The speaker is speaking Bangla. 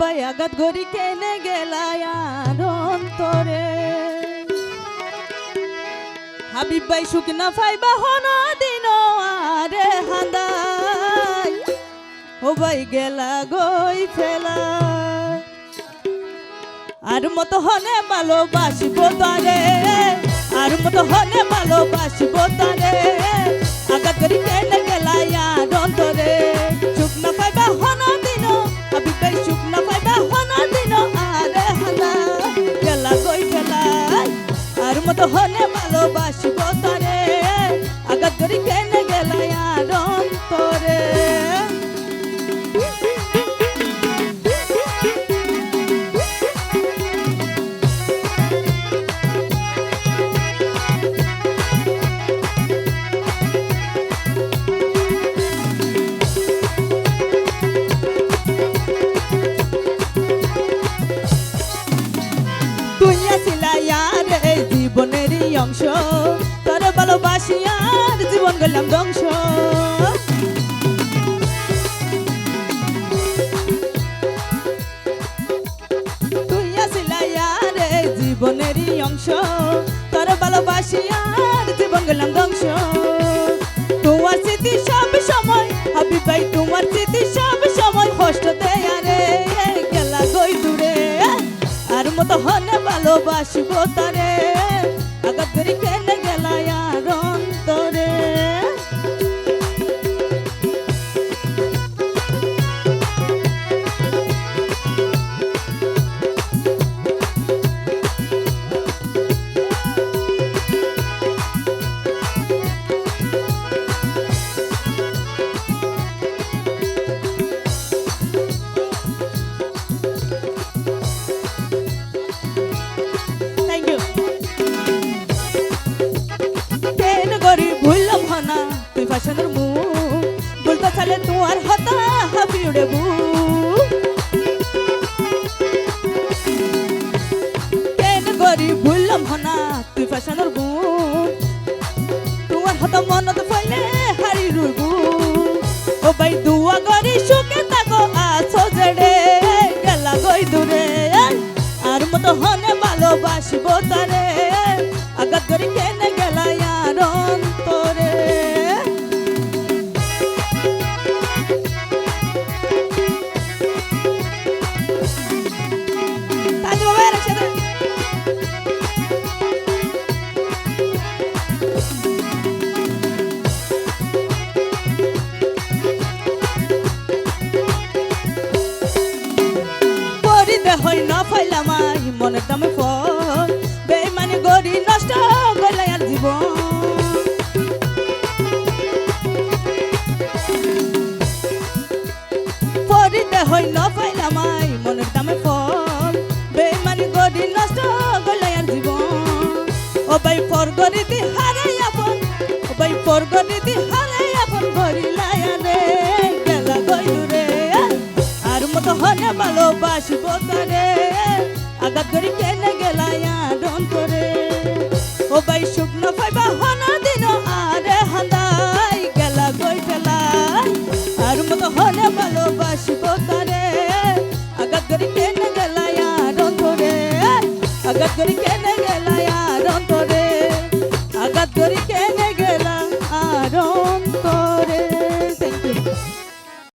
ভাই আঘাত গড়ি কেনে গেলায় আর অন্তরে হাবিব ভাই সুখ না পাইবা হন দিন আরে হান্দাই ও ভাই গেলা গই ফেলা আর মতো হনে ভালোবাসিব তারে আর মতো হনে ভালোবাসিব তারে আঘাত গড়ি কেনে গেলায় আর অন্তরে সুখ না পাইবা হন দিন হাবিব ভাই সুখ না পাইবা হন দিন আরে হান্দাই গেলা গই ফেলা আর মতো হনে ভালোবাসিব তারে আঘাত গড়ি কেনে গেলায় আর অন্তরে জীবনেরই অংশ তোর ভালোবাসি আর জীবন গেলাম ধ্বংস তুই আসিলাই আর জীবনেরই অংশ তোর ভালোবাসি আর জীবন গেলাম ধ্বংস তোমার স্মৃতি সব সময় হাবিব ভাই তোমার স্মৃতি সব সময় কষ্ট দেয় আরে গেলা গই দূরে আর মতো হনে ভালোবাসিব তারে আঘাত গড়ি কেনে গেলায় আর অন্তরে ভুললাম হনা তুই ফাশনের মুখ বলতে চালে তোমার হতা হাফি উড়ে কেন গরি ভুললাম হনা তুই ফাশনের মুখ তোমার হতা মনত পাইলে হারি রুবু ও ভাই দুয়া গরি সুখে থাকো আছো জেড়ে গেলা গই দূরে আর মতো হনে ভালোবাসিব তারে আঘাত গড়ি কেনে গেলায় আর অন্তরে পরিতে হই না ফাইলাম মনের দামে ফল বেমানি গড়ি নষ্ট করলে আর জীবন পরিতে হই না ফাইলাম মনের দামে ফল বেমানি গড়ি নষ্ট করলে আর জীবন ও ভাই পর গড়ি দি হারাই আপন ও ভাই পর গড়ি দি হারাই আপন ঘড়ি